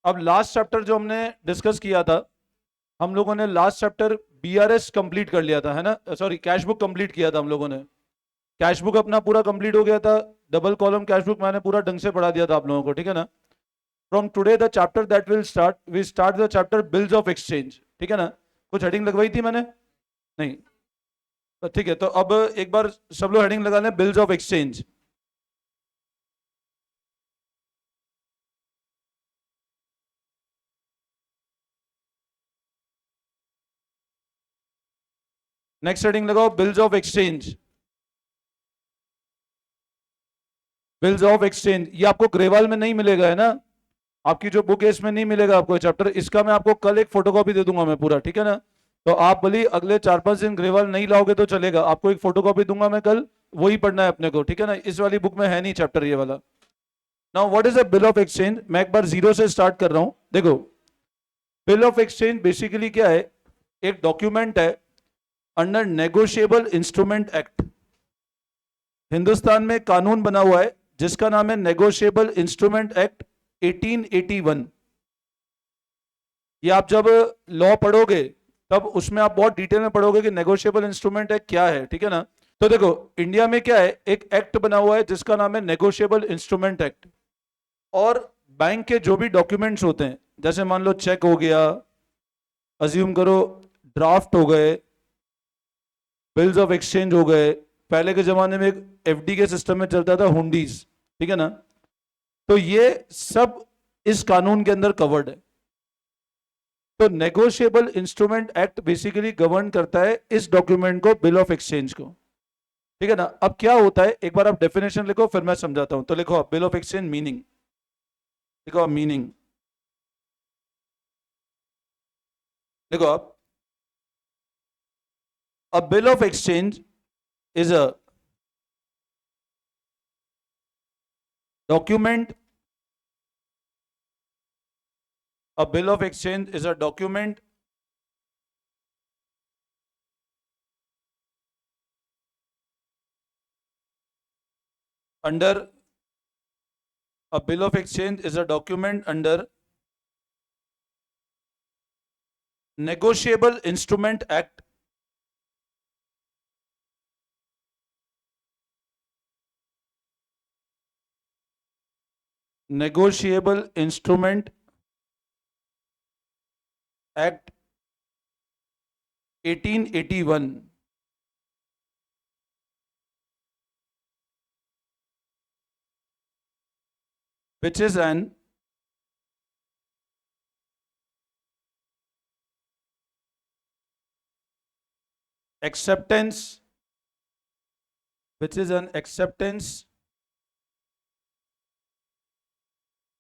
अब last chapter जो हमने डिस्कस किया था, हम लोगों ने लास्ट चैप्टर बीआरएस कंप्लीट कर लिया था, है ना? सॉरी, कैश बुक कंप्लीट किया था हम लोगों ने। कैश बुक अपना पूरा कंप्लीट हो गया था। डबल कॉलम कैश बुक मैंने पूरा ढंग से पढ़ा दिया था आप लोगों को, ठीक है ना? From today the chapter that we start the chapter bills of exchange, ठीक है ना? कुछ हेडिंग लगवाई थी मैंने? नहीं। तो ठीक है, तो अब एक बार सब लोग हेडिंग लगा लें, bills of exchange. Next heading लगाओ, bills of exchange. Bills of exchange ये आपको ग्रेवाल में नहीं मिलेगा, है ना? आपकी जो बुक है इसमें नहीं मिलेगा आपको चैप्टर। इसका मैं आपको कल एक फोटोकॉपी दे दूंगा मैं पूरा, ठीक है ना? तो आप भले अगले 4-5 दिन ग्रेवाल नहीं लाओगे तो चलेगा, आपको एक फोटोकॉपी दूंगा मैं कल, वही पढ़ना है अपने को, ठीक है ना? इस वाली बुक में है नहीं चैप्टर ये वाला। Now what is a bill of exchange? मैं एक बार जीरो से स्टार्ट कर रहा हूं। देखो, बिल ऑफ एक्सचेंज बेसिकली क्या है? एक डॉक्यूमेंट है under negotiable instrument act. Hindustan में कानून बना हुआ है जिसका नाम है नेगोशिएबल इंस्ट्रूमेंट एक्ट 1881। ये आप जब लॉ पढ़ोगे तब उसमें आप बहुत डिटेल में पढ़ोगे कि नेगोशिएबल इंस्ट्रूमेंट एक्ट क्या है, ठीक है ना? तो देखो, इंडिया में क्या है, एक एक्ट बना हुआ है जिसका नाम है नेगोशिएबल इंस्ट्रूमेंट एक्ट। और बैंक के जो भी डॉक्यूमेंट्स होते हैं, जैसे मान लो चेक हो गया, अज्यूम करो ड्राफ्ट हो गए, बिल्स ऑफ एक्सचेंज हो गए। पहले के जमाने में एक एफडी के सिस्टम में चलता था हुंडीज, ठीक है ना? तो ये सब इस कानून के अंदर कवर्ड है। तो negotiable instrument act basically govern करता है इस डॉक्यूमेंट को, बिल ऑफ एक्सचेंज को, ठीक है ना? अब क्या होता है, एक बार आप डेफिनेशन लिखो फिर मैं समझाता हूं। तो लिखो आप बिल ऑफ एक्सचेंज मीनिंग, लिखो आप मीनिंग, लिखो आप। अ bill of exchange is a document, a bill of exchange is a document under a bill of exchange is a document under negotiable instrument act negotiable instrument act 1881, which is an acceptance, which is an acceptance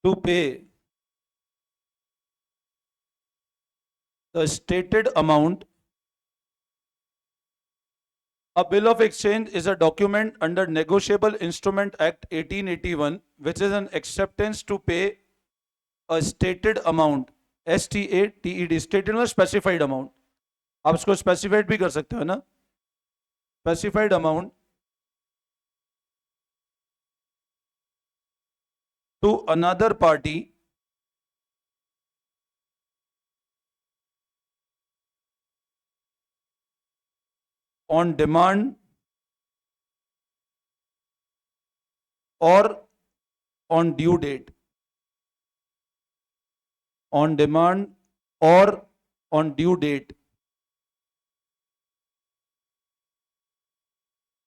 to pay the stated amount. A bill of exchange is a document under Negotiable Instrument Act 1881, which is an acceptance to pay a stated amount, STATED, stated में specified amount, आप इसको specified भी कर सकते हो ना, specified amount to another party on demand or on due date, on demand or on due date,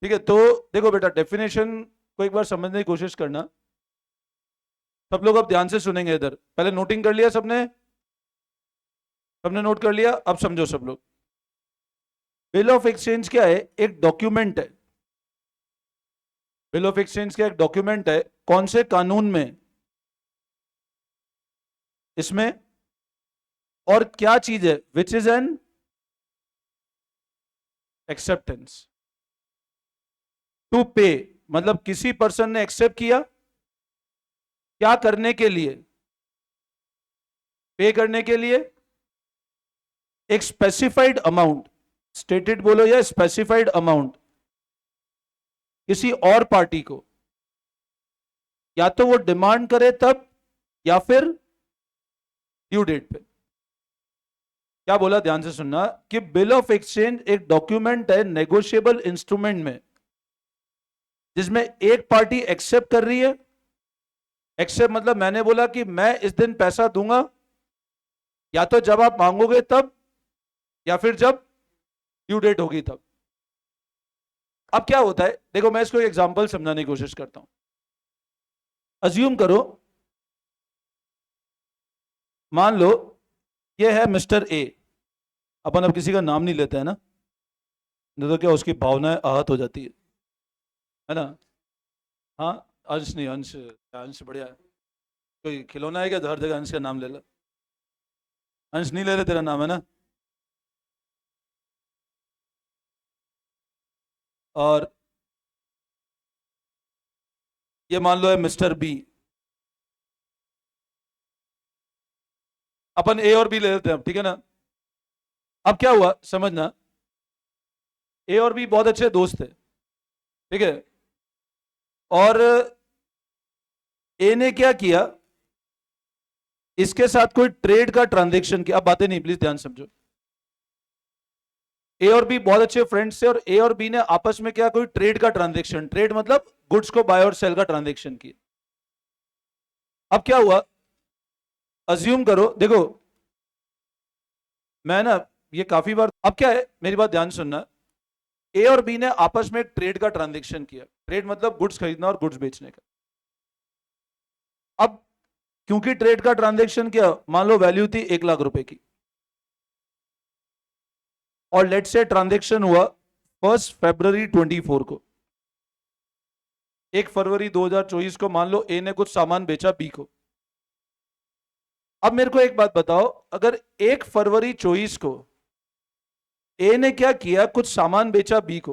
ठीक है? तो देखो बेटा, डेफिनेशन को एक बार समझने की कोशिश करना। सब लोग अब ध्यान से सुनेंगे। इधर पहले नोटिंग कर लिया सबने? सबने नोट कर लिया? अब समझो सब लोग। बिल ऑफ एक्सचेंज क्या है? एक डॉक्यूमेंट है। बिल ऑफ एक्सचेंज क्या? एक डॉक्यूमेंट है। कौन से कानून में? इसमें। और क्या चीज है? Which is an acceptance to pay, मतलब किसी पर्सन ने एक्सेप्ट किया, क्या करने के लिए? पे करने के लिए एक स्पेसिफाइड अमाउंट, स्टेटेड बोलो या स्पेसिफाइड अमाउंट, किसी और पार्टी को। या तो वो डिमांड करे तब, या फिर ड्यू डेट पे। क्या बोला, ध्यान से सुनना, कि बिल ऑफ एक्सचेंज एक डॉक्यूमेंट है नेगोशिएबल इंस्ट्रूमेंट में, जिसमें एक पार्टी एक्सेप्ट कर रही है। एक्सेप्ट मतलब मैंने बोला कि मैं इस दिन पैसा दूंगा, या तो जब आप मांगोगे तब, या फिर जब ड्यू डेट होगी तब। अब क्या होता है, देखो मैं इसको एक एग्जांपल समझाने की कोशिश करता हूं। अज्यूम करो, मान लो ये है मिस्टर ए। अपन अब किसी का नाम नहीं लेते हैं ना, नहीं तो क्या उसकी भावनाएं आहत हो जाती है ना। हाँ, अंश नहीं, अंश, अंश बढ़िया है। कोई खिलौना है क्या तो हर जगह अंश का नाम ले लो। अंश नहीं ले रहे, तेरा नाम है ना। और ये मान लो है मिस्टर बी। अपन ए और बी ले लेते हैं, ठीक है ना। अब क्या हुआ समझना, ए और बी बहुत अच्छे दोस्त थे, ठीक है। और ए ने क्या किया, इसके साथ कोई ट्रेड का ट्रांजेक्शन किया। अब बातें नहीं, प्लीज ध्यान समझो। ए और बी बहुत अच्छे फ्रेंड्स थे, और ए और बी ने आपस में क्या, कोई ट्रेड का ट्रांजेक्शन, ट्रेड मतलब गुड्स को बाय और सेल का ट्रांजेक्शन किया। अब क्या हुआ, अज्यूम करो, देखो मैं ना ये काफी बार, अब क्या है मेरी बात ध्यान सुनना, ए और बी ने आपस में एक ट्रेड का ट्रांजेक्शन किया। ट्रेड मतलब गुड्स खरीदना और गुड्स बेचने का। अब क्योंकि ट्रेड का ट्रांजेक्शन किया, मान लो वैल्यू थी 1 लाख रुपए की, और लेट से ट्रांजेक्शन हुआ 1 फरवरी 24 को। 1 फरवरी 2024 को मान लो ए ने कुछ सामान बेचा बी को। अब मेरे को एक बात बताओ, अगर 1 फरवरी 24 को ए ने क्या किया, कुछ सामान बेचा बी को,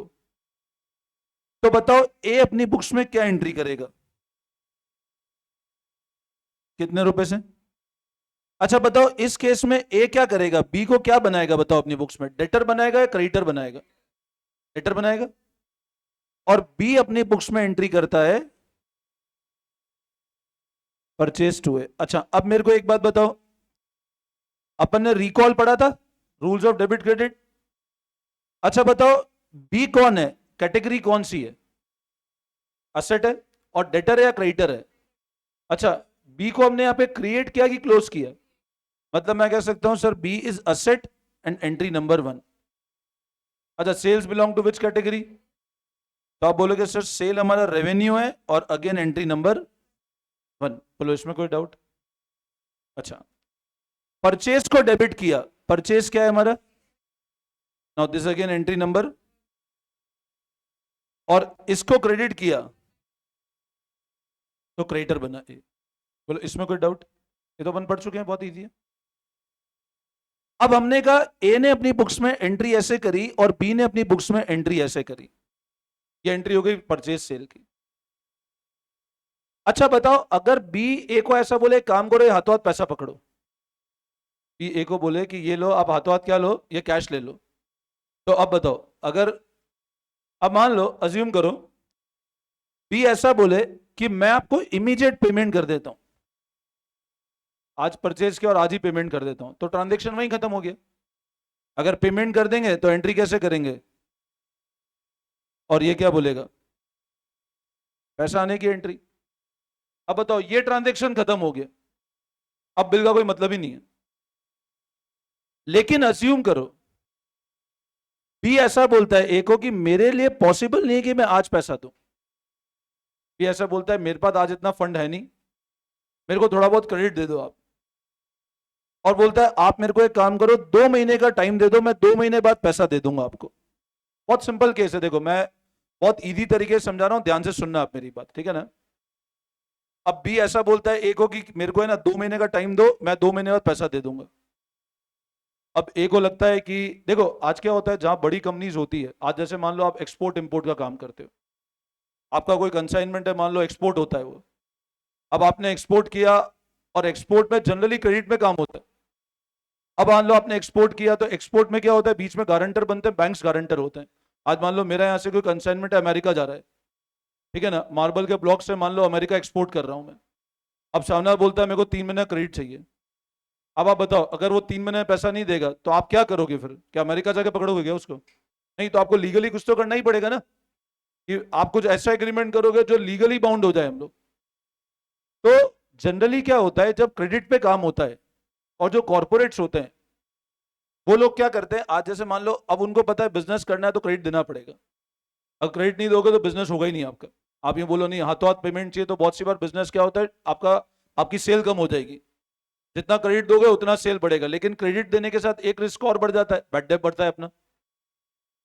तो बताओ ए अपनी बुक्स में क्या एंट्री करेगा, कितने रुपए से। अच्छा बताओ, इस केस में ए क्या करेगा, बी को क्या बनाएगा बताओ अपनी बुक्स में, डेटर बनाएगा या क्रेडिटर बनाएगा, डेटर बनाएगा। और बी अपनी बुक्स में एंट्री करता है परचेज टू ए। अच्छा अब मेरे को एक बात बताओ, अपन ने रिकॉल पढ़ा था, रूल्स ऑफ डेबिट क्रेडिट। अच्छा बताओ, बी कौन है, कैटेगरी कौन सी है, असेट है, और डेटर है या क्रेडिटर है। अच्छा, बी को हमने यहां पे क्रिएट किया कि क्लोज किया, मतलब मैं कह सकता हूं sir B is asset and entry number 1। अच्छा, sales belong to which category, तो आप बोलोगे सर सेल हमारा रेवेन्यू है, और अगेन एंट्री नंबर 1। बोलो इसमें कोई डाउट। अच्छा, परचेज को डेबिट किया, परचेज क्या है हमारा, now this again entry number, और इसको क्रेडिट किया तो क्रेडिटर बना ए। बोलो इसमें कोई डाउट, ये तो अपन पढ़ चुके हैं, बहुत इजी है। अब हमने कहा ए ने अपनी बुक्स में एंट्री ऐसे करी और बी ने अपनी बुक्स में एंट्री ऐसे करी, ये एंट्री हो गई परचेज सेल की। अच्छा बताओ, अगर बी ए को ऐसा बोले काम करो, ये हाथों हाथ पैसा पकड़ो, बी ए को बोले कि ये लो आप हाथों हाथ क्या लो, ये कैश ले लो, तो अब बताओ, अगर अब मान लो अज्यूम करो बी ऐसा बोले कि मैं आपको इमीडिएट पेमेंट कर देता हूं, आज परचेज किया और आज ही पेमेंट कर देता हूं, तो ट्रांजेक्शन वहीं खत्म हो गया। अगर पेमेंट कर देंगे तो एंट्री कैसे करेंगे, और ये क्या बोलेगा, पैसा आने की एंट्री। अब बताओ, ये ट्रांजेक्शन खत्म हो गया, अब बिल का कोई मतलब ही नहीं है। लेकिन अज्यूम करो बी ऐसा बोलता है ए को कि मेरे लिए पॉसिबल नहीं है कि मैं आज पैसा दूं। बी ऐसा बोलता है मेरे पास आज इतना फंड है नहीं, मेरे को थोड़ा बहुत क्रेडिट दे दो आप। और बोलता है आप मेरे को एक काम करो, 2 महीने का टाइम दे दो, मैं 2 महीने बाद पैसा दे दूंगा आपको। बहुत सिंपल केस है, देखो मैं बहुत इजी तरीके से समझा रहा हूं, ध्यान से सुनना आप मेरी बात, ठीक है ना। अब बी ऐसा बोलता है ए को कि मेरे को है ना 2 महीने का टाइम दो, मैं 2 महीने बाद पैसा दे दूंगा। अब ए को लगता है कि देखो आज क्या होता है, जहां बड़ी कंपनीज होती है, आज जैसे मान लो आप एक्सपोर्ट इंपोर्ट का काम करते हो, आपका कोई कंसाइनमेंट है, मान लो एक्सपोर्ट होता है वो, अब आपने एक्सपोर्ट किया, और एक्सपोर्ट में जनरली क्रेडिट में काम होता है। अब मान लो आपने एक्सपोर्ट किया, तो एक्सपोर्ट में क्या होता है, बीच में गारंटर बनते हैं, बैंक्स गारंटर होते हैं। आज मान लो मेरा यहां से कोई कंसाइनमेंट है, अमेरिका जा रहा है, ठीक है ना, मार्बल के ब्लॉक से मान लो अमेरिका एक्सपोर्ट कर रहा हूं मैं। अब सामने बोलता है मेरे को 3 महीना क्रेडिट चाहिए, अब आप बताओ, अगर वो 3 महीने में पैसा नहीं देगा तो आप क्या करोगे फिर? क्या अमेरिका जाके पकड़ोगे क्या उसको? नहीं, तो आपको लीगली कुछ तो करना ही पड़ेगा ना, कि आप कुछ ऐसा एग्रीमेंट करोगे जो लीगली बाउंड हो जाए हम लोग। तो जनरली क्या होता है, जब क्रेडिट पे काम होता है और जो कॉर्पोरेट्स होते हैं वो लोग क्या करते हैं, आज जैसे मान लो अब उनको पता है बिजनेस करना है तो क्रेडिट देना पड़ेगा, अगर क्रेडिट नहीं दोगे तो बिजनेस होगा ही नहीं आपका। आप ये बोलो नहीं हाथों हाथ पेमेंट चाहिए, तो बहुत सी बार बिजनेस क्या होता है, आपकी सेल कम हो जाएगी, जितना क्रेडिट दोगे उतना सेल बढ़ेगा, लेकिन क्रेडिट देने के साथ एक रिस्क और बढ़ जाता है, बैड डेट बढ़ता है अपना।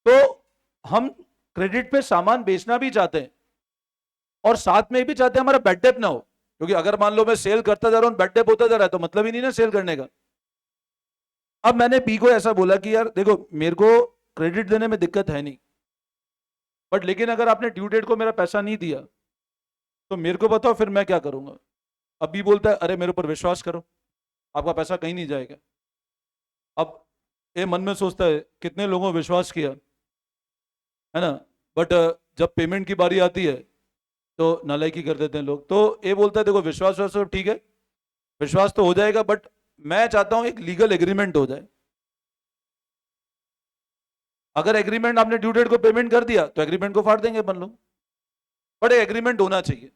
तो हम क्रेडिट पे सामान बेचना भी चाहते हैं और साथ में भी चाहते हैं हमारा बैड डेट ना हो, क्योंकि अगर मान लो मैं सेल करता जा रहा हूं, बैड डेट होता जा रहा है, तो मतलब ही नहीं ना सेल करने का। अब मैंने बी को ऐसा बोला कि यार देखो, मेरे को क्रेडिट देने में दिक्कत है नहीं, बट लेकिन अगर आपने ड्यू डेट को मेरा पैसा नहीं दिया तो मेरे को बताओ फिर मैं क्या करूंगा। अब बी बोलता है अरे मेरे ऊपर विश्वास करो, आपका पैसा कहीं नहीं जाएगा। अब ये मन में सोचता है कितने लोगों ने विश्वास किया, है ना, बट जब पेमेंट की बारी आती है तो नालायकी कर देते हैं लोग। तो ये बोलता है देखो विश्वास विश्वास सब ठीक है, विश्वास तो हो जाएगा, बट मैं चाहता हूं एक लीगल एग्रीमेंट हो जाए। अगर एग्रीमेंट आपने ड्यू डेट को पेमेंट कर दिया तो एग्रीमेंट को फाड़ देंगे अपन लोग, बट एग्रीमेंट होना चाहिए।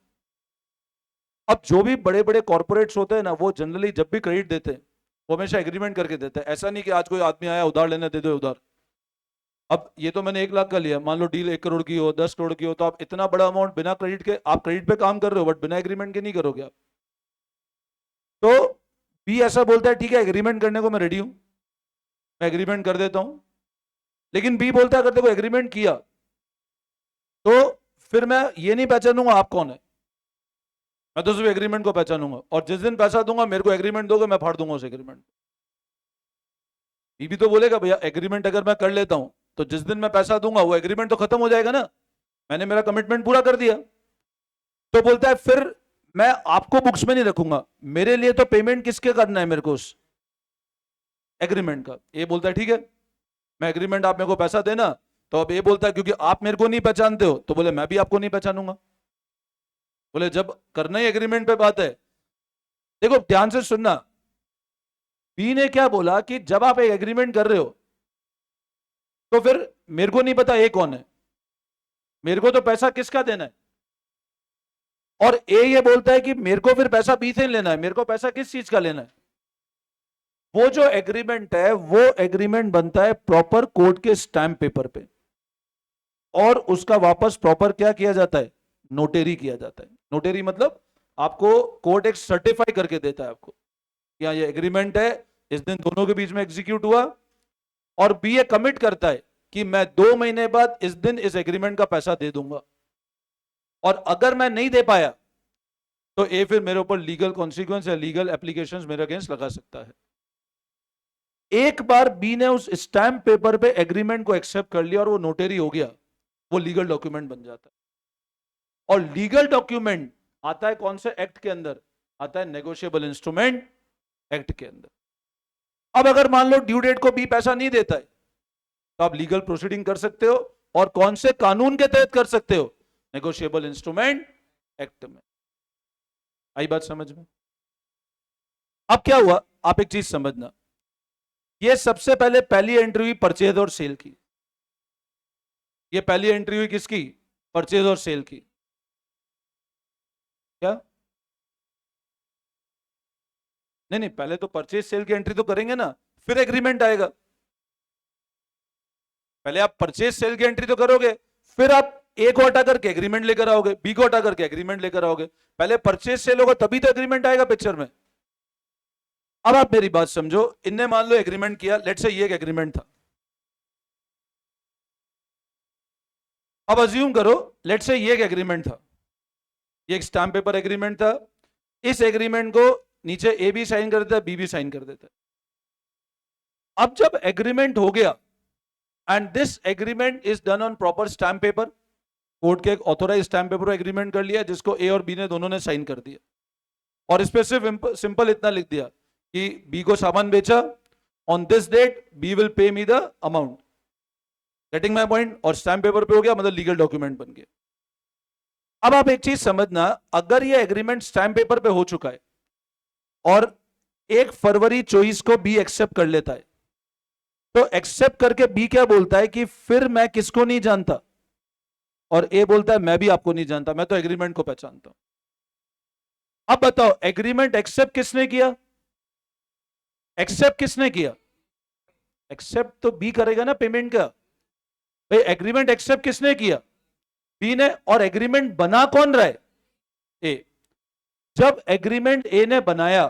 अब जो भी बड़े बड़े कॉर्पोरेट्स होते हैं ना, वो जनरली जब भी क्रेडिट देते हैं वो हमेशा एग्रीमेंट करके देते हैं। ऐसा नहीं कि आज कोई आदमी आया उधार लेने दे दो उधार। अब ये तो मैंने 1 लाख का लिया, मान लो डील 1 करोड़ की हो, 10 करोड़ की हो, तो आप इतना बड़ा अमाउंट बिना क्रेडिट के, आप क्रेडिट पे काम कर रहे हो बट बिना एग्रीमेंट के नहीं करोगे आप। तो बी ऐसा बोलता है ठीक है एग्रीमेंट करने को मैं रेडी हूं, मैं एग्रीमेंट कर देता हूं। लेकिन बी बोलता है अगर देखो एग्रीमेंट किया तो फिर मैं ये नहीं पहचानूंगा आप कौन है, मैं तो सिर्फ एग्रीमेंट को पहचानूंगा, और जिस दिन पैसा दूंगा मेरे को एग्रीमेंट दोगे, मैं फाड़ दूंगा उस एग्रीमेंट। बी भी तो बोलेगा भैया एग्रीमेंट अगर मैं कर लेता हूं तो जिस दिन मैं पैसा दूंगा वो एग्रीमेंट तो खत्म हो जाएगा ना, मैंने मेरा कमिटमेंट पूरा कर दिया। तो बोलता है फिर मैं आपको बुक्स में नहीं रखूंगा, मेरे लिए तो पेमेंट किसके करना है, मेरे को उस एग्रीमेंट का। ये बोलता है ठीक है मैं एग्रीमेंट, आप मेरे को पैसा देना। तो अब ये बोलता है क्योंकि आप मेरे को नहीं पहचानते हो, तो बोले मैं भी आपको नहीं पहचानूंगा। बोले जब करना ही एग्रीमेंट पे बात है, देखो ध्यान से सुनना, बी ने क्या बोला कि जब आप एक एग्रीमेंट कर रहे हो तो फिर मेरे को नहीं पता ए कौन है, मेरे को तो पैसा किसका देना है। और ए ये बोलता है कि मेरे को फिर पैसा बी से लेना है, मेरे को पैसा किस चीज का लेना है। वो जो एग्रीमेंट है वो एग्रीमेंट बनता है प्रॉपर कोर्ट के स्टैंप पेपर पे, और उसका वापस प्रॉपर क्या किया जाता है, नोटेरी किया जाता है। नोटेरी मतलब आपको कोर्ट एक सर्टिफाई करके देता है आपको कि हाँ ये एग्रीमेंट है, इस दिन दोनों के बीच में एग्जीक्यूट हुआ, और बी ए कमिट करता है कि मैं 2 महीने बाद इस दिन इस एग्रीमेंट का पैसा दे दूंगा, और अगर मैं नहीं दे पाया तो ए फिर मेरे ऊपर लीगल कॉन्सिक्वेंस या लीगल एप्लीकेशंस मेरे अगेंस्ट लगा सकता है। एक बार बी ने उस स्टैंप पेपर पे एग्रीमेंट को एक्सेप्ट कर लिया और वो नोटेरी हो गया, वो लीगल डॉक्यूमेंट बन जाता है। और लीगल डॉक्यूमेंट आता है कौन से एक्ट के अंदर, आता है नेगोशिएबल इंस्ट्रूमेंट एक्ट के अंदर। अब अगर मान लो ड्यू डेट को बी पैसा नहीं देता है तो आप लीगल प्रोसीडिंग कर सकते हो, और कौन से कानून के तहत कर सकते हो, नेगोशिएबल इंस्ट्रूमेंट एक्ट में। आई बात समझ में? अब क्या हुआ, आप एक चीज समझना, ये सबसे पहले पहली एंट्री हुई परचेज और सेल की। ये पहली एंट्री हुई किसकी, परचेज और सेल की। क्या? नहीं नहीं, पहले तो परचेज सेल की एंट्री तो करेंगे ना, फिर एग्रीमेंट आएगा। पहले आप परचेज सेल की एंट्री तो करोगे, फिर आप ए को हटा करके एग्रीमेंट लेकर आओगे, बी को हटा करके एग्रीमेंट लेकर आओगे। पहले परचेज सेल होगा तभी तो एग्रीमेंट आएगा पिक्चर में। अब आप मेरी बात समझो, इनने मान लो एग्रीमेंट किया, लेट से ये एक एग्रीमेंट था। अब अज्यूम करो लेट से ये एक एग्रीमेंट था, ये एक स्टैम्प पेपर एग्रीमेंट था। इस एग्रीमेंट को नीचे ए भी साइन कर देता है, बी भी साइन कर देता है। अब जब एग्रीमेंट हो गया and this agreement is done on proper stamp paper, court के एक ऑथोराइज स्टैम्प पेपर एग्रीमेंट कर लिया जिसको ए और बी ने दोनों ने साइन कर दिया, और इस पे सिर्फ सिंपल इतना लिख दिया कि बी को सामान बेचा, on this date B will pay me the amount, getting my point, और स्टैम्प पेपर पे हो गया, मतलब लीगल डॉक्यूमेंट बन गया। अब आप एक चीज समझना, अगर ये एग्रीमेंट स्टैम्प पेपर पे हो चुका है और 1 फरवरी 24 को बी एक्सेप्ट कर लेता है, तो एक्सेप्ट करके बी क्या बोलता है कि फिर मैं किसको नहीं जानता, और ए बोलता है मैं भी आपको नहीं जानता, मैं तो एग्रीमेंट को पहचानता हूं। अब बताओ एग्रीमेंट एक्सेप्ट किसने किया, एक्सेप्ट किसने किया, एक्सेप्ट तो बी करेगा ना पेमेंट का। भाई एग्रीमेंट एक्सेप्ट किसने किया, बी ने, और एग्रीमेंट बना कौन रहा है, ए। जब एग्रीमेंट ए ने बनाया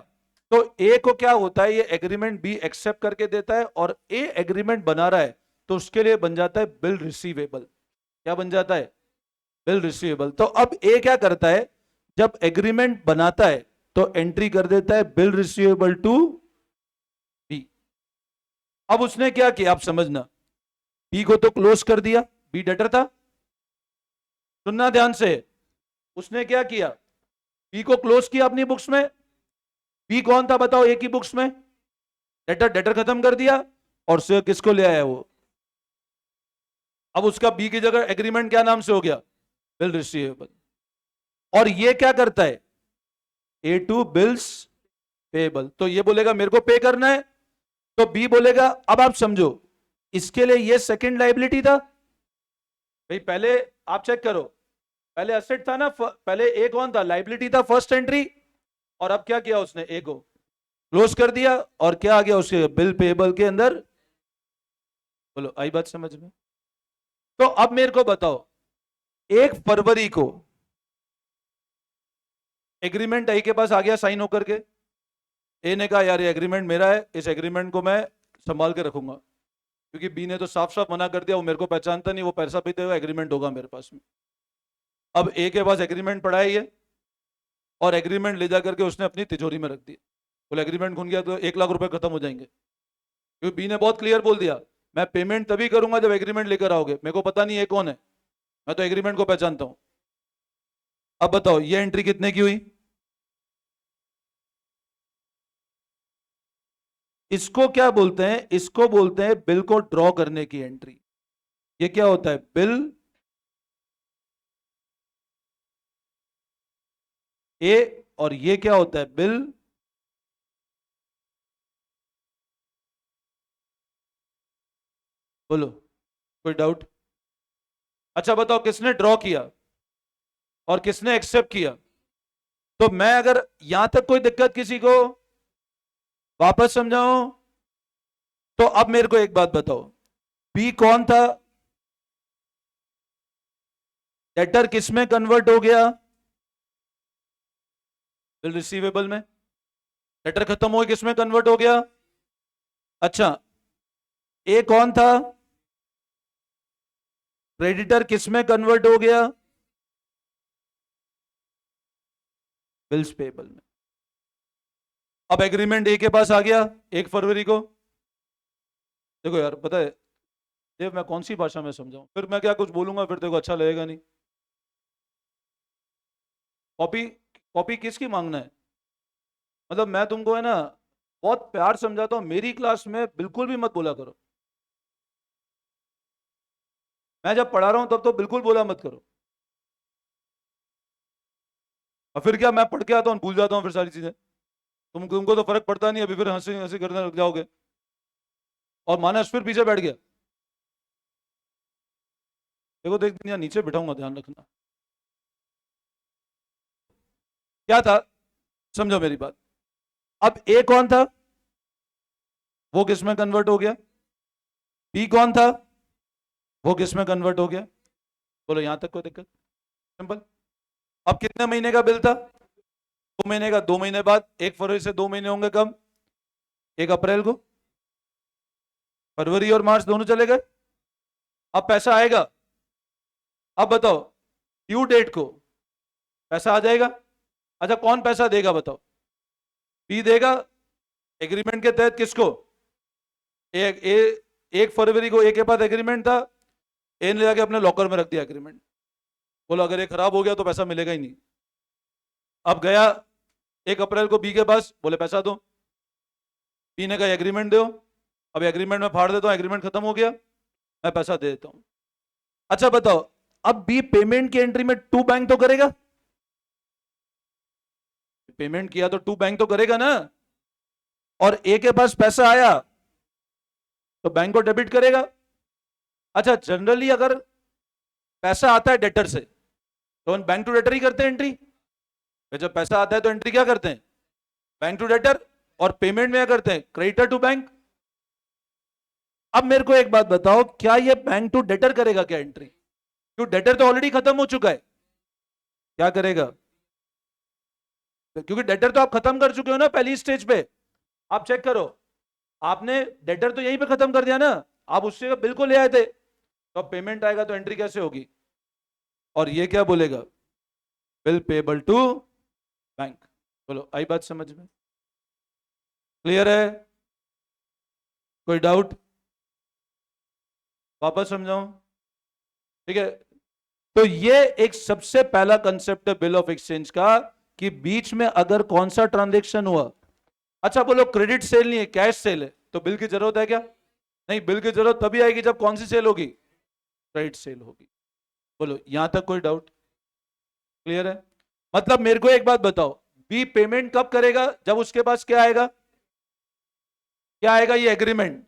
तो ए को क्या होता है, ये एग्रीमेंट बी एक्सेप्ट करके देता है, और ए एग्रीमेंट बना रहा है तो उसके लिए बन जाता है बिल रिसीवेबल। क्या बन जाता है, बिल रिसीवेबल। तो अब ए क्या करता है, जब एग्रीमेंट बनाता है तो एंट्री कर देता है बिल रिसीवेबल टू बी। अब उसने क्या किया आप समझना, बी को तो क्लोज कर दिया, बी डेटर था, सुनना ध्यान से, उसने क्या किया, बी को क्लोज किया अपनी बुक्स में। बी कौन था बताओ ए की बुक्स में, डेटर, डेटर खत्म कर दिया, और से किसको ले आया वो, अब उसका बी की जगह एग्रीमेंट क्या नाम से हो गया, बिल रिसीवेबल। और ये क्या करता है, ए टू बिल्स पेबल, तो ये बोलेगा मेरे को पे करना है, तो बी बोलेगा, अब आप समझो इसके लिए ये सेकंड लायबिलिटी था। भाई पहले आप चेक करो, पहले एसेट था ना, पहले ए कौन था, लायबिलिटी था, फर्स्ट एंट्री, और अब क्या किया उसने, ए को क्लोज कर दिया, और क्या आ गया उसके बिल पेबल के अंदर। बोलो आई बात समझ में। तो अब मेरे को बताओ 1 फरवरी को एग्रीमेंट ए के पास आ गया साइन होकर के, ए ने कहा यार ये एग्रीमेंट मेरा है, इस एग्रीमेंट को मैं संभाल के रखूंगा, क्योंकि बी ने तो साफ साफ मना कर दिया, वो मेरे को पहचानता नहीं, वो पैसा भी देगा, एग्रीमेंट होगा मेरे पास में। अब ए के पास एग्रीमेंट पड़ा है ये, और एग्रीमेंट ले जाकर के उसने अपनी तिजोरी में रख दिया। बोले एग्रीमेंट खुल गया तो 1 लाख रुपए खत्म हो जाएंगे, क्योंकि बी ने बहुत क्लियर बोल दिया मैं पेमेंट तभी करूंगा जब एग्रीमेंट लेकर आओगे, मेरे को पता नहीं ये कौन है, मैं तो एग्रीमेंट को पहचानता हूं। अब बताओ ये एंट्री कितने की हुई, इसको क्या बोलते हैं, इसको बोलते हैं बिल को ड्रॉ करने की एंट्री। ये क्या होता है, बिल ए, और ये क्या होता है, बिल बोलो, कोई डाउट। अच्छा बताओ किसने ड्रॉ किया और किसने एक्सेप्ट किया, तो मैं अगर यहां तक कोई दिक्कत किसी को, वापस समझाऊं, तो अब मेरे को एक बात बताओ, बी कौन था, डेटर किस में कन्वर्ट हो गया, बिल रिसीवेबल में। डेटर खत्म हो किस में कन्वर्ट हो गया, अच्छा ए कौन था, क्रेडिटर किस में कन्वर्ट हो गया, बिल्स पेबल में। अब एग्रीमेंट ए के पास आ गया 1 फरवरी को। देखो यार पता है देव, मैं कौन सी भाषा में समझाऊं, फिर मैं क्या कुछ बोलूंगा फिर देखो अच्छा लगेगा नहीं। कॉपी, कॉपी किसकी मांगना है, मतलब मैं तुमको है ना बहुत प्यार समझाता हूं, मेरी क्लास में बिल्कुल भी मत बोला करो, मैं जब पढ़ा रहा हूं तब तो बिल्कुल बोला मत करो, और फिर क्या मैं पढ़ के आता हूं भूल जाता हूं फिर सारी चीजें, तुमको तो फर्क पड़ता नहीं, अभी फिर हंसी हंसी करने लग जाओगे, और मानस फिर पीछे बैठ गया। देखो देख दिन नीचे बिठाऊंगा, ध्यान रखना। क्या था, समझो मेरी बात, अब ए कौन था, वो किस में कन्वर्ट हो गया, बी कौन था, वो किस में कन्वर्ट हो गया, बोलो यहां तक कोई दिक्कत, सिंपल। अब कितने महीने का बिल था, 2 महीने का, 2 महीने बाद 1 फरवरी से 2 महीने होंगे कब, 1 अप्रैल को, फरवरी और मार्च दोनों चले गए। अब पैसा आएगा, अब बताओ ड्यू डेट को पैसा आ जाएगा, अच्छा कौन पैसा देगा बताओ, बी देगा, एग्रीमेंट के तहत किसको, एक ए, 1 फरवरी को ए के पास एग्रीमेंट था, ए ने जाके अपने लॉकर में रख दिया एग्रीमेंट, बोलो अगर ये खराब हो गया तो पैसा मिलेगा ही नहीं। अब गया 1 अप्रैल को बी के पास, बोले पैसा दो, बी ने कहा एग्रीमेंट दो, अब एग्रीमेंट में फाड़ देता हूं, एग्रीमेंट खत्म हो गया, मैं पैसा दे देता हूं। अच्छा बताओ अब बी पेमेंट की एंट्री में टू बैंक तो करेगा, पेमेंट किया तो टू बैंक तो करेगा ना, और ए के पास पैसा आया तो बैंक को डेबिट करेगा। अच्छा, जनरली अगर पैसा आता है डेटर से तो हम बैंक टू डेटर ही करते हैं एंट्री। जब पैसा आता है तो एंट्री क्या करते हैं? Bank to debtor. और पेमेंट में क्या करते हैं? Creditor to bank. अब मेरे को एक बात बताओ, क्या ये बैंक टू डेटर करेगा क्या एंट्री? क्यों, डेटर तो ऑलरेडी खत्म हो चुका है। क्या करेगा? क्योंकि डेटर तो आप खत्म कर चुके हो ना पहली स्टेज पे। आप चेक करो, आपने डेटर तो यहीं पे खत्म कर दिया ना, आप उससे बिल को ले आए थे, तो अब पेमेंट आएगा तो एंट्री कैसे होगी? और ये क्या बोलेगा? Bill payable to bank. बोलो, आई बात समझ में? क्लियर है? कोई डाउट? वापस समझाऊं? ठीक है। तो ये एक सबसे पहला कंसेप्ट है बिल ऑफ एक्सचेंज का, कि बीच में अगर कौन सा ट्रांजेक्शन हुआ। अच्छा बोलो, क्रेडिट सेल नहीं है, कैश सेल है, तो बिल की जरूरत है क्या? नहीं, बिल की जरूरत तभी आएगी जब कौन सी सेल होगी? क्रेडिट सेल होगी। बोलो, यहां तक कोई डाउट? क्लियर है? मतलब मेरे को एक बात बताओ, बी पेमेंट कब करेगा? जब उसके पास क्या आएगा? क्या आएगा? ये एग्रीमेंट।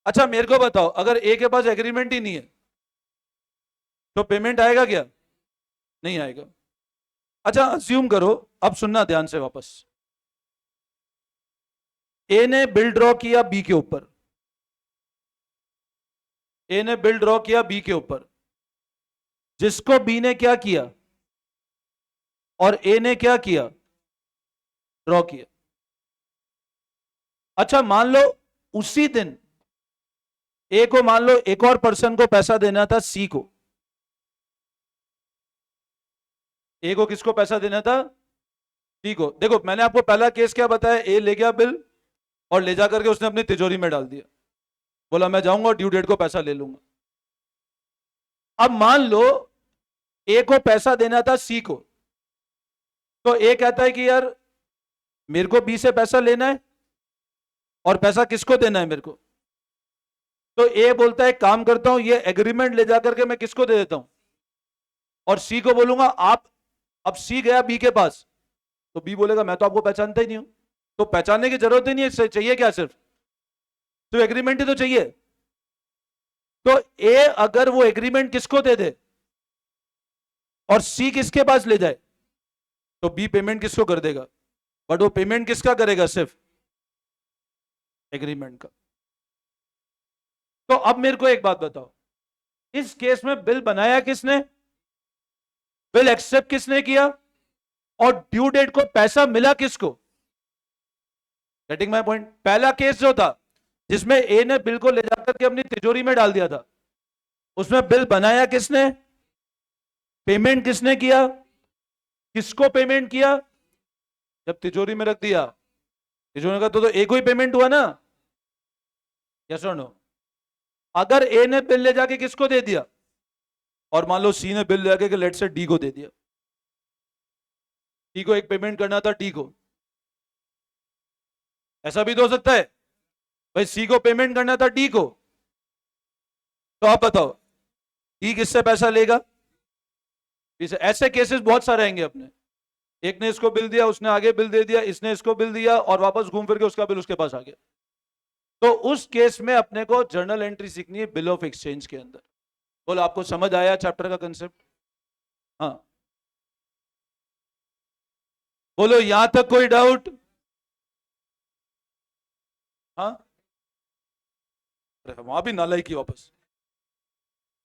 अच्छा मेरे को बताओ, अगर ए के पास एग्रीमेंट ही नहीं है तो पेमेंट आएगा क्या? नहीं आएगा। अच्छा अज्यूम करो, अब सुनना ध्यान से वापस। ए ने बिल ड्रॉ किया बी के ऊपर। ए ने बिल ड्रॉ किया बी के ऊपर, जिसको बी ने क्या किया और ए ने क्या किया? ड्रॉ किया। अच्छा मान लो उसी दिन ए को, मान लो एक और पर्सन को पैसा देना था, सी को। ए को किसको पैसा देना था? सी को। देखो मैंने आपको पहला केस क्या बताया, ए ले गया बिल और ले जाकर के उसने अपनी तिजोरी में डाल दिया, बोला मैं जाऊंगा ड्यू डेट को पैसा ले लूंगा। अब मान लो ए को पैसा देना था सी को, तो ए कहता है कि यार मेरे को बी से पैसा लेना है और पैसा किसको देना है मेरे को? तो ए बोलता है काम करता हूं, ये एग्रीमेंट ले जाकर के मैं किसको दे देता हूं? और सी को बोलूंगा आप। अब सी गया बी के पास, तो बी बोलेगा मैं तो आपको पहचानता ही नहीं हूं। तो पहचानने की जरूरत ही नहीं है, चाहिए क्या? सिर्फ तो एग्रीमेंट ही तो चाहिए। तो ए अगर वो एग्रीमेंट किसको दे दे और सी किसके पास ले जाए, तो बी पेमेंट किसको कर देगा? बट वो पेमेंट किसका करेगा? सिर्फ एग्रीमेंट का। तो अब मेरे को एक बात बताओ, इस केस में बिल बनाया किसने? बिल एक्सेप्ट किसने किया? और ड्यू डेट को पैसा मिला किसको? Getting my point? पहला केस जो था जिसमें ए ने बिल को ले जाकर के अपनी तिजोरी में डाल दिया था, उसमें बिल बनाया किसने? पेमेंट किसने किया? किसको पेमेंट किया? जब तिजोरी में रख दिया, तिजोरी का तो एक ही पेमेंट हुआ ना? यस और नो? अगर ए ने बिल ले जाके किसको दे दिया और मान लो सी ने बिल ले जाके लेट से डी को दे दिया, डी को एक पेमेंट करना था डी को, ऐसा भी तो हो सकता है भाई, सी को पेमेंट करना था डी को, तो आप बताओ डी किससे पैसा लेगा? ऐसे केसेस बहुत सारे आएंगे अपने। एक ने इसको बिल दिया, उसने आगे बिल दे दिया, इसने इसको बिल दिया और वापस घूम फिर के उसका बिल उसके पास आ गया। तो उस केस में अपने को जर्नल एंट्री सीखनी है बिल ऑफ एक्सचेंज के अंदर। बोलो, आपको समझ आया चैप्टर का कंसेप्ट? हाँ बोलो, यहां तक कोई डाउट? हाँ, वहां भी नालाई की वापस।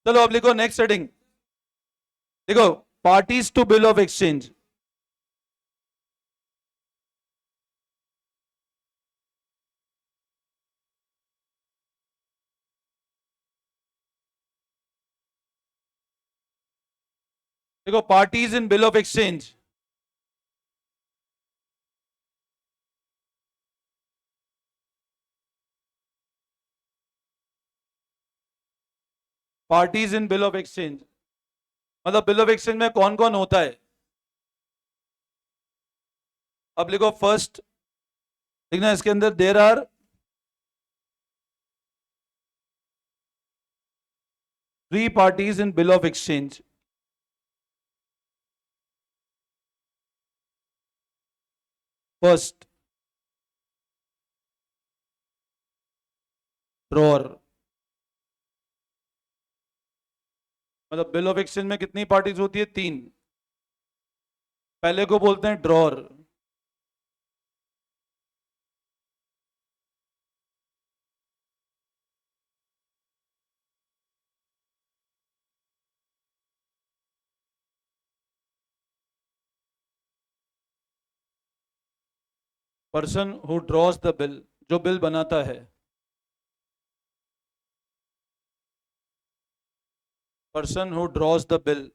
चलो अब लिखो नेक्स्ट सेटिंग। देखो, parties to bill of exchange. देखो, parties in bill of exchange. Parties in bill of exchange मतलब बिल ऑफ एक्सचेंज में कौन कौन होता है? अब लिखो फर्स्ट, देखना इसके अंदर there are three parties in bill of exchange. First, drawer. मतलब बिल ऑफ एक्सचेंज में कितनी पार्टीज होती है? 3। पहले को बोलते हैं drawer. Person who draws the bill, जो बिल बनाता है। Person who draws the bill.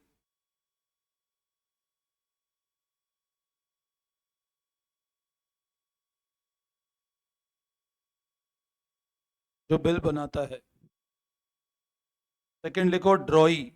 जो बिल बनाता है। सेकंड लिखो ड्रॉई।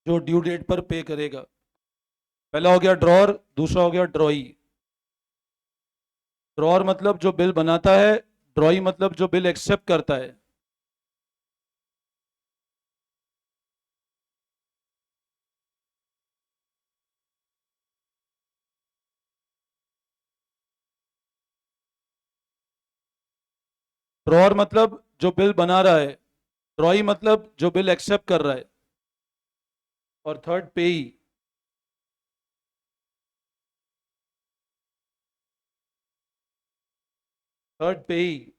जो ड्यू डेट पर पे करेगा। पहला हो गया ड्रॉर, दूसरा हो गया ड्रॉई। ड्रॉर मतलब जो बिल बनाता है, ड्रॉई मतलब जो बिल एक्सेप्ट करता है। ड्रॉर मतलब जो बिल बना रहा है, ड्रॉई मतलब जो बिल एक्सेप्ट कर रहा है। और third payee. Third payee.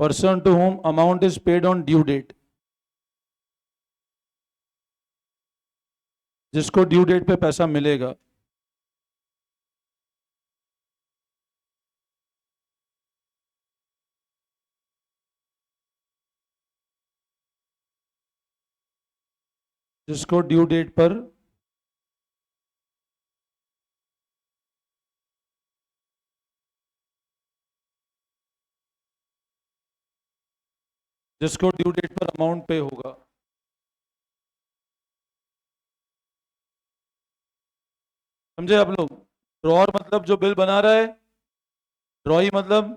Person to whom amount is paid on due date, जिसको ड्यू डेट पे पैसा मिलेगा। जिसको ड्यू डेट पर जिसको ड्यू डेट पर अमाउंट पे होगा। समझे आप लोग? ड्रॉर मतलब जो बिल बना रहा है, ड्रॉई मतलब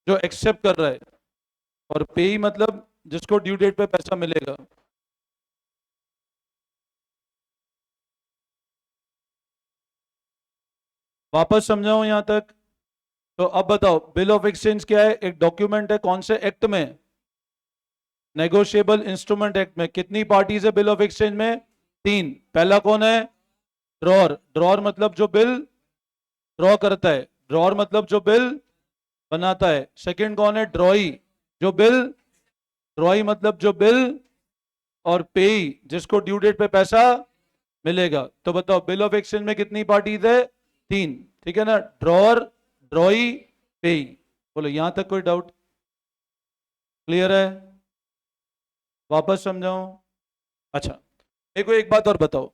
जो एक्सेप्ट कर रहा है, और पेई मतलब जिसको ड्यू डेट पे पैसा मिलेगा। वापस समझाऊं यहां तक? तो अब बताओ, बिल ऑफ एक्सचेंज क्या है? एक डॉक्यूमेंट है। कौन से एक्ट में? नेगोशिएबल इंस्ट्रूमेंट एक्ट में। कितनी पार्टीज है बिल ऑफ एक्सचेंज में? 3। पहला कौन है? ड्रॉर। ड्रॉर मतलब जो बिल ड्रॉ करता है, ड्रॉर मतलब जो बिल बनाता है। सेकंड कौन है? ड्रॉई। जो बिल ड्रॉई मतलब जो बिल, और पेई जिसको ड्यू डेट पे पैसा मिलेगा। तो बताओ बिल ऑफ एक्सचेंज में कितनी पार्टीज है? 3। ठीक है ना? ड्रॉर, ड्रॉई, पेई। बोलो यहां तक कोई डाउट? क्लियर है? वापस समझाऊं? अच्छा, मेरे को एक बात और बताओ।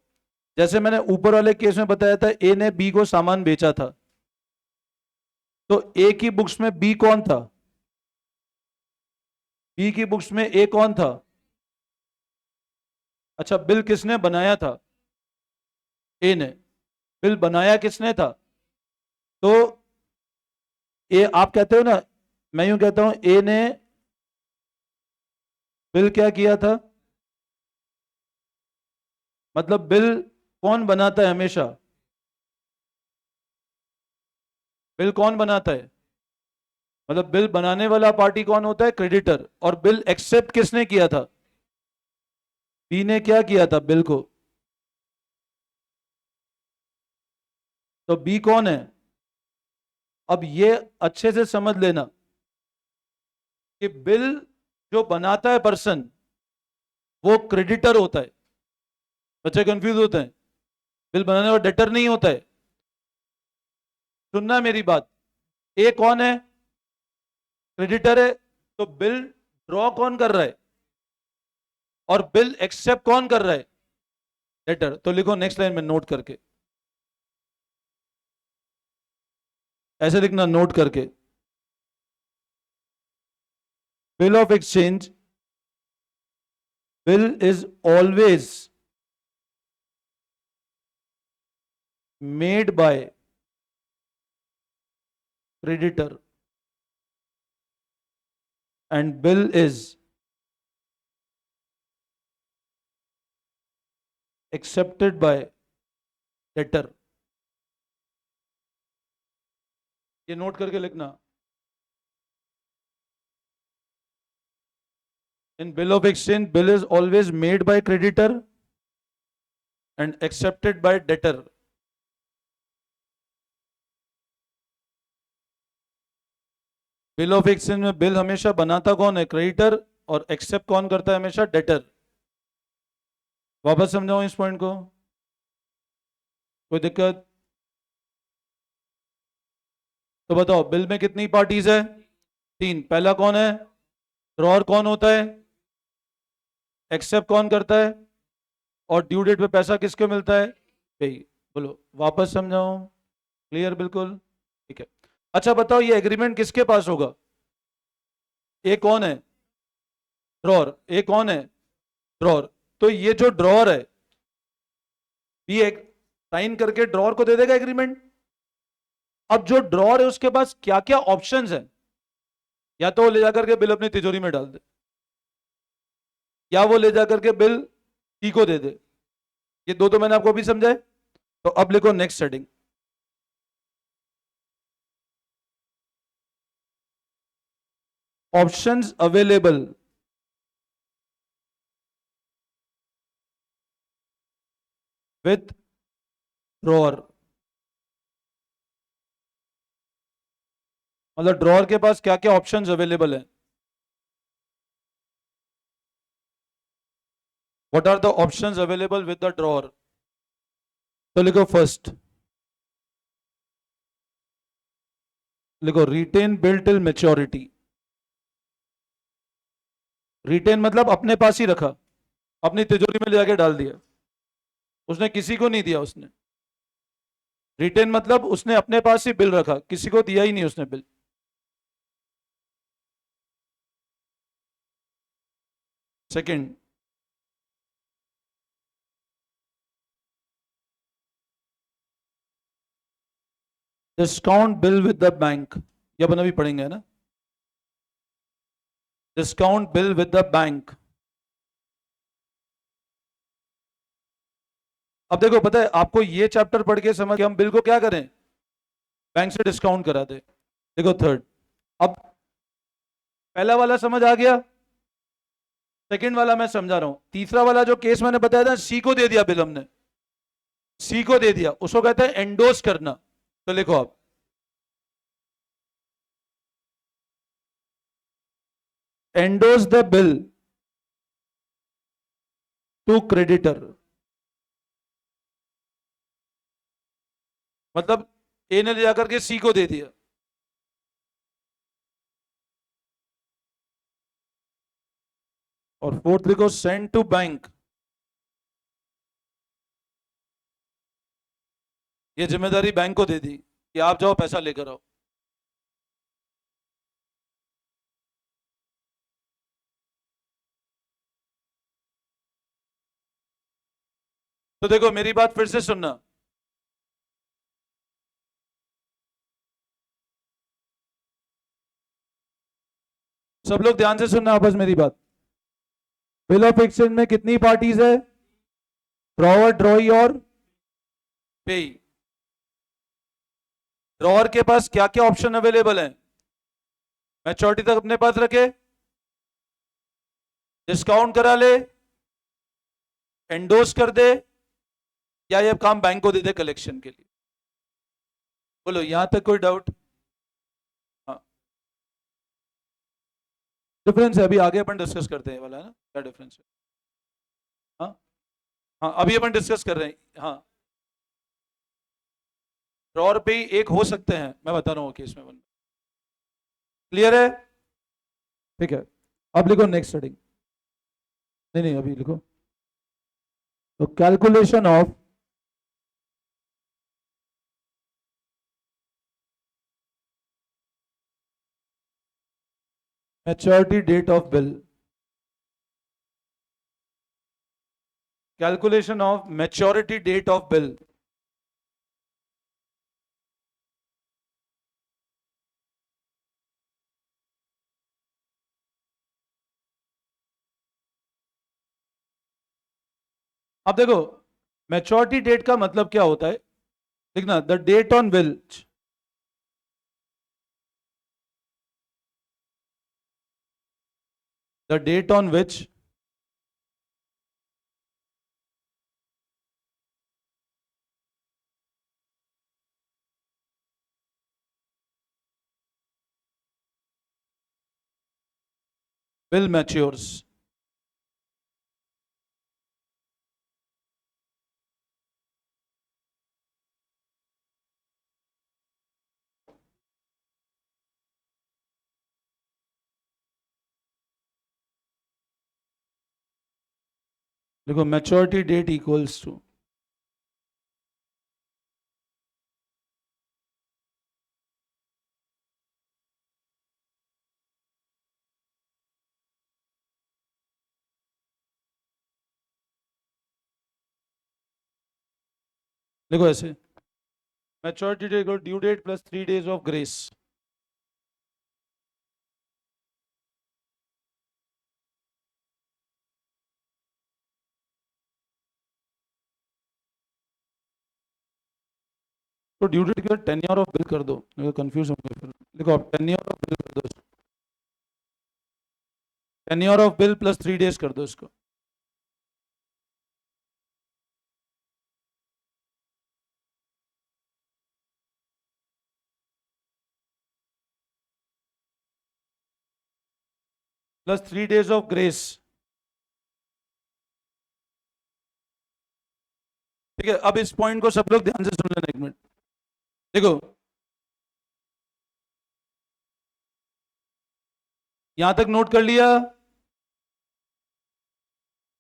जैसे मैंने ऊपर वाले केस में बताया था, ए ने बी को सामान बेचा था, तो ए की बुक्स में बी कौन था? बी की बुक्स में ए कौन था? अच्छा, बिल किसने बनाया था? ए ने। बिल बनाया किसने था? तो ए, आप कहते हो ना, मैं यूं कहता हूं ए ने बिल क्या किया था। मतलब बिल कौन बनाता है हमेशा? बिल कौन बनाता है? मतलब बिल बनाने वाला पार्टी कौन होता है? क्रेडिटर। और बिल एक्सेप्ट किसने किया था? बी ने क्या किया था बिल को? तो बी कौन है? अब ये अच्छे से समझ लेना कि बिल जो बनाता है पर्सन, वो क्रेडिटर होता है। बच्चे कंफ्यूज होते हैं। बिल बनाने वाला डेटर नहीं होता है। सुनना मेरी बात। ए कौन है? क्रेडिटर है, तो बिल ड्रॉ कौन कर रहा है और बिल एक्सेप्ट कौन कर रहा है? डेटर। तो लिखो नेक्स्ट लाइन में नोट करके, ऐसे लिखना नोट करके, bill of exchange, bill is always made by creditor and bill is accepted by debtor। ये नोट करके लिखना। In bill of exchange, bill is always made by creditor and accepted by debtor। Bill of exchange में bill हमेशा बनाता कौन है? Creditor, और accept कौन करता है? हमेशा डेटर। वापस समझाऊं इस पॉइंट को? कोई दिक्कत? तो बताओ, बिल में कितनी पार्टीज है? 3। पहला कौन है? ड्रॉअर कौन होता है? एक्सेप्ट कौन करता है? और ड्यू डेट पे पैसा किसको मिलता है? पे। बोलो वापस समझाऊं? क्लियर बिल्कुल? ठीक है। अच्छा बताओ, ये एग्रीमेंट किसके पास होगा? ए कौन है? ड्रॉअर। ए कौन है? ड्रॉअर। तो ये जो ड्रॉअर है, ये एक साइन करके ड्रॉअर को दे देगा एग्रीमेंट। अब जो ड्रॉअर है उसके पास क्या क्या ऑप्शंस हैं? या तो वो ले जाकर के बिल अपनी तिजोरी में डाल दे, या वो ले जाकर के बिल सी को दे दे। ये दो तो मैंने आपको अभी समझाए। तो अब लिखो next setting, options available with drawer. मतलब ड्रॉअर के पास क्या क्या ऑप्शंस अवेलेबल है? What are the options available with the drawer? तो लिखो फर्स्ट, लिखो retain bill till maturity. Retain मतलब अपने पास ही रखा, अपनी तिजोरी में ले जाके डाल दिया, उसने किसी को नहीं दिया उसने। रिटेन मतलब उसने अपने पास ही बिल रखा, किसी को दिया ही नहीं उसने bill. Second, discount bill with the bank. ये अपन अभी पढ़ेंगे है ना? Discount bill with the bank. अब देखो, पता है आपको ये चैप्टर पढ़ के समझ के हम बिल को क्या करें? बैंक से डिस्काउंट करा दे। देखो थर्ड, अब पहला वाला समझ आ गया, सेकंड वाला मैं समझा रहा हूं। तीसरा वाला जो केस मैंने बताया था, सी को दे दिया बिल हमने, सी को दे दिया, उसको कहते हैं एंडोस करना। तो लिखो आप, एंडोस द बिल टू क्रेडिटर। मतलब ए ने ले जाकर के सी को दे दिया, और फोर्थ लिखो सेंड टू बैंक। ये जिम्मेदारी बैंक को दे दी कि आप जाओ पैसा लेकर आओ। तो देखो मेरी बात फिर से सुनना, सब लोग ध्यान से सुनना आपस मेरी बात। बिल ऑफ एक्सचेंज में कितनी पार्टीज है? ड्रॉअर, ड्रॉई और पेई। ड्रॉअर के पास क्या क्या ऑप्शन अवेलेबल है? मैच्योरिटी तक अपने पास रखे, डिस्काउंट करा ले, एंडोस कर दे, या ये काम बैंक को दे दे कलेक्शन के लिए। बोलो यहां तक कोई डाउट? हाँ, डिफरेंस है, अभी आगे अपन डिस्कस करते हैं वाला है ना, क्या डिफरेंस है। हाँ हाँ, अभी अपन डिस्कस कर रहे हैं। हाँ, ड्रॉअर पे ही एक हो सकते हैं, मैं बता रहा हूँ केस में। क्लियर है? ठीक है, अब लिखो नेक्स्ट हेडिंग। नहीं नहीं, अभी लिखो। तो calculation of maturity date of bill. Calculation of maturity date of bill. अब देखो, मैच्योरिटी डेट का मतलब क्या होता है, देखना, the date on which the date on which bill matures. देखो, मैच्योरिटी डेट इक्वल्स टू, देखो ऐसे, maturity date equal due date plus 3 days of grace. तो ड्यू डेट के बाद टेन्योर ऑफ बिल कर दो, कंफ्यूज हो गए फिर। देखो, आप टेन्योर ऑफ बिल कर दो, tenure of bill plus 3 days कर दो इसको। Plus 3 days of grace. ठीक है, अब इस पॉइंट को सब लोग ध्यान से सुन लेना, एक मिनट। देखो, यहां तक नोट कर लिया।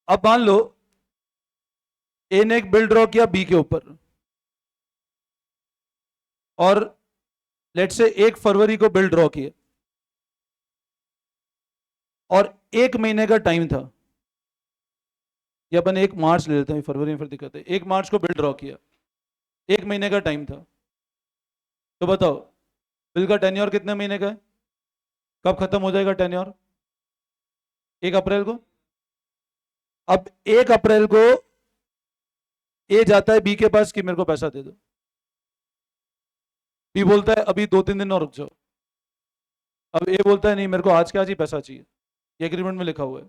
अब मान लो ए ने एक बिल ड्रॉ किया बी के ऊपर, और लेट से 1 फरवरी को बिल ड्रॉ किया, और 1 महीने का टाइम था, या अपन 1 मार्च ले लेते हैं, फरवरी में फिर दिक्कत है। 1 मार्च को बिल ड्रॉ किया, 1 महीने का टाइम था। तो बताओ, बिल का टेन्योर कितने महीने का है, कब खत्म हो जाएगा टेन्योर? 1 अप्रैल को। अब 1 अप्रैल को ए जाता है बी के पास कि मेरे को पैसा दे दो। बी बोलता है अभी 2-3 दिन और रुक जाओ। अब ए बोलता है नहीं, मेरे को आज के आज ही पैसा चाहिए, ये एग्रीमेंट में लिखा हुआ है।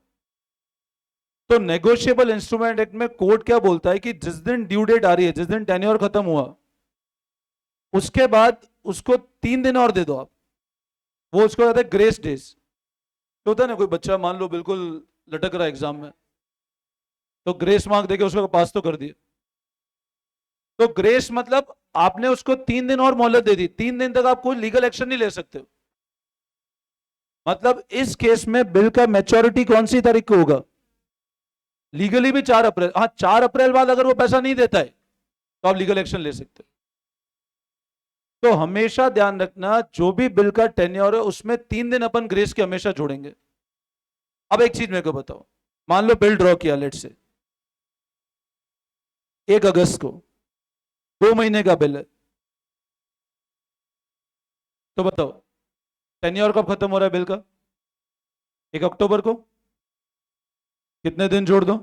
तो नेगोशिएबल इंस्ट्रूमेंट एक्ट में कोर्ट क्या बोलता है कि जिस दिन ड्यू डेट आ रही है, जिस दिन टेन्योर खत्म हुआ, उसके बाद उसको 3 दिन और दे दो आप। वो उसको कहते हैं ग्रेस डेज। तो होता है ना, कोई बच्चा मान लो बिल्कुल लटक रहा है एग्जाम में, तो ग्रेस मार्क देके उसको पास तो कर दिए। तो ग्रेस मतलब आपने उसको 3 दिन और मोहलत दे दी, 3 दिन तक आप कोई लीगल एक्शन नहीं ले सकते। मतलब इस केस में बिल का मैच्योरिटी कौन सी तारीख को होगा? लीगली भी 4 अप्रैल। हाँ, 4 अप्रैल बाद अगर वो पैसा नहीं देता है तो आप लीगल एक्शन ले सकते हो। तो हमेशा ध्यान रखना, जो भी बिल का टेन्योर है उसमें 3 दिन अपन ग्रेस के हमेशा जोड़ेंगे। अब एक चीज मेरे को बताओ, मान लो बिल ड्रॉ किया लेट से 1 अगस्त को, 2 महीने का बिल है, तो बताओ टेन्योर कब खत्म हो रहा है बिल का? 1 अक्टूबर को। कितने दिन जोड़ दो,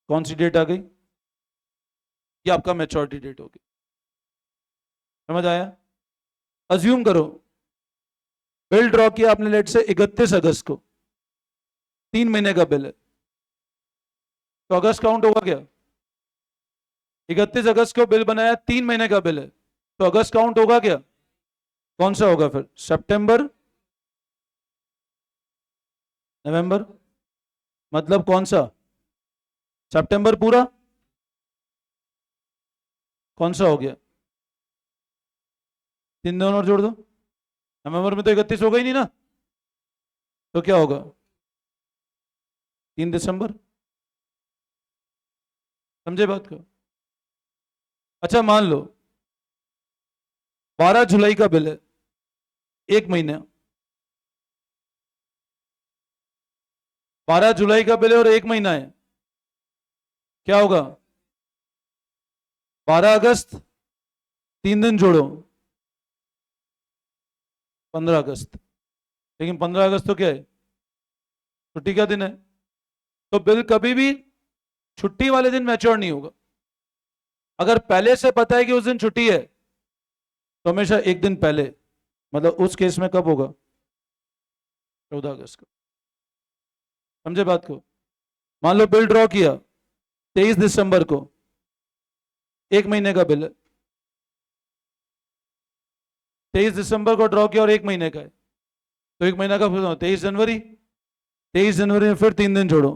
कौन सी डेट आ गई? ये आपका मैच्योरिटी डेट होगी। समझ आया? अज्यूम करो बिल ड्रॉ किया आपने लेट से 31 अगस्त को, 3 महीने का बिल है, तो अगस्त काउंट होगा क्या? 31 अगस्त को बिल बनाया, 3 महीने का बिल है, तो अगस्त काउंट होगा क्या? कौन सा होगा फिर? सितंबर, नवंबर, मतलब कौन सा? सितंबर पूरा, कौन सा हो गया? 3 दिन और जोड़ दो, नवंबर में तो 31 हो गई नहीं ना। तो क्या होगा? 3 दिसंबर। समझे बात को? अच्छा मान लो 12 जुलाई का बिल है, एक महीना। 12 जुलाई का बिल है और एक महीना है, क्या होगा? 12 अगस्त, 3 दिन जोड़ो, 15 अगस्त। लेकिन 15 अगस्त तो क्या है? छुट्टी का दिन है। तो बिल कभी भी छुट्टी वाले दिन मैच्योर नहीं होगा। अगर पहले से पता है कि उस दिन छुट्टी है तो हमेशा एक दिन पहले, मतलब उस केस में कब होगा? 14 अगस्त को। समझे बात को? मान लो बिल ड्रॉ किया 23 दिसंबर को, एक महीने का बिल है। 23 दिसंबर को ड्रॉ किया और एक महीने का है, तो एक महीना का फिर 23 जनवरी। 23 जनवरी में फिर 3 दिन जोड़ो,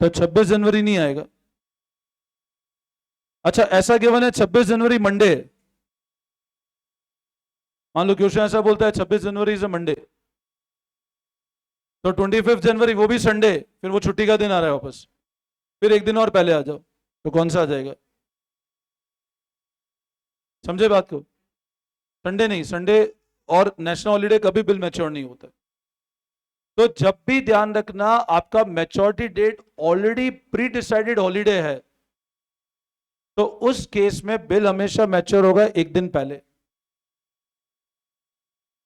तो 26 जनवरी नहीं आएगा। अच्छा ऐसा गिवन है 26 जनवरी मंडे है। मान लो क्वेश्चन ऐसा बोलता है 26 जनवरी इज अ मंडे, तो 25 जनवरी वो भी संडे, फिर वो छुट्टी का दिन आ रहा है वापस, फिर एक दिन और पहले आ जाओ, तो कौन सा आ जाएगा? समझे बात को? संडे नहीं, संडे और नेशनल हॉलीडे कभी बिल मैच्योर नहीं होता। तो जब भी ध्यान रखना आपका maturity date already pre decided holiday है, तो उस केस में बिल हमेशा मैच्योर होगा एक दिन पहले।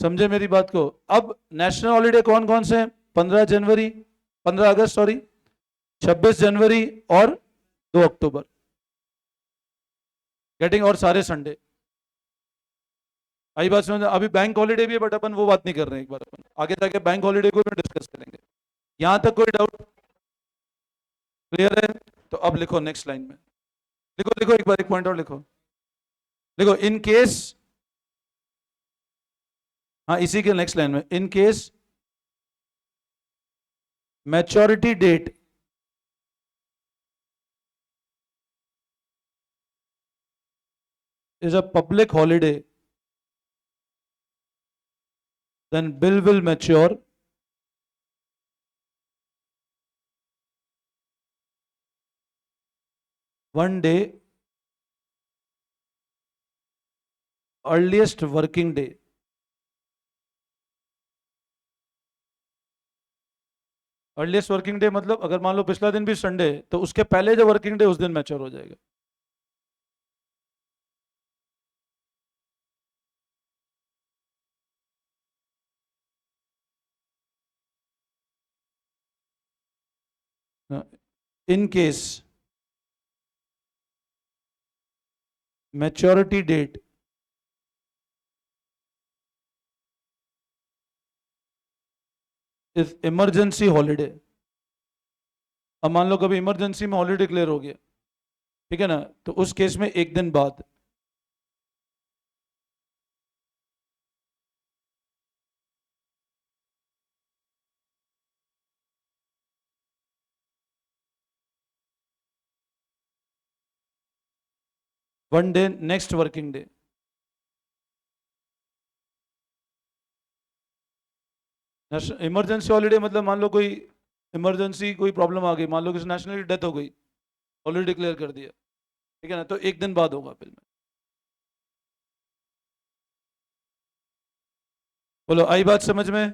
समझे मेरी बात को? अब नेशनल हॉलीडे कौन कौन से हैं? 15 जनवरी, 15 अगस्त सॉरी, 26 जनवरी और 2 अक्टूबर। गेटिंग? और सारे संडे। आई बात समझ? अभी बैंक हॉलीडे भी है बट अपन वो बात नहीं कर रहे हैं, एक बार अपन आगे जाके बैंक हॉलीडे को भी डिस्कस करेंगे। यहां तक कोई डाउट? क्लियर है? तो अब लिखो नेक्स्ट लाइन में, लिखो लिखो एक बार, एक पॉइंट और लिखो। देखो इन केस, हाँ इसी के नेक्स्ट लाइन में, in case maturity date is a public holiday, then bill will mature one day earliest working day. Earliest working day मतलब अगर मान लो पिछला दिन भी संडे है तो उसके पहले जो वर्किंग डे उस दिन मैच्योर हो जाएगा। In case maturity date is emergency holiday. अब मान लो कभी इमरजेंसी में हॉलीडे डिक्लेयर हो गया, ठीक है ना, तो उस केस में एक दिन बाद, one day next working day. Emergency holiday मतलब मान लो कोई इमरजेंसी कोई प्रॉब्लम आ गई, मान लो किसी नेशनल डेथ हो गई, हॉलीडे डिक्लेयर कर दिया, ठीक है ना, तो एक दिन बाद होगा बिल में। बोलो आई बात समझ में?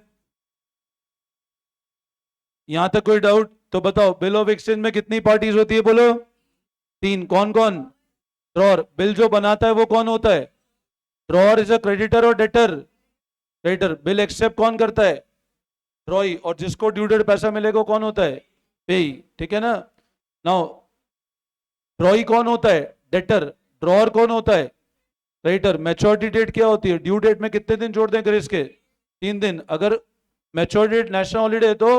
यहां तक कोई डाउट? तो बताओ बिल ऑफ एक्सचेंज में कितनी पार्टीज होती है? बोलो 3। कौन कौन? ड्रॉर। बिल जो बनाता है वो कौन होता है? ड्रॉर इज अ क्रेडिटर और डेटर? क्रेडिटर। बिल एक्सेप्ट कौन करता है? ड्रॉई। और जिसको ड्यू डेट पैसा मिलेगा कौन होता है? पेई। ठीक है ना? नाउ ड्रॉई कौन होता है? डेटर। ड्रॉर कौन होता है? क्रेडिटर। मैच्योरिटी डेट क्या होती है? ड्यू डेट में कितने दिन जोड़ दें ग्रेस के? 3 दिन। अगर मैच्योरिटी डेट नेशनल हॉलीडे है तो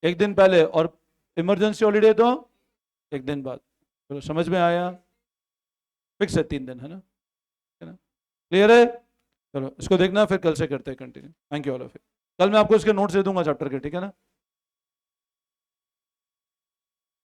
एक दिन पहले, और इमरजेंसी हॉलीडे तो एक दिन बाद। चलो समझ में आया? फिक्स है 3 दिन, है ना? क्लियर है? चलो इसको देखना, फिर कल से करते हैं continue. Thank you all of you. कल मैं आपको इसके नोट्स दे दूंगा चैप्टर के, ठीक है ना?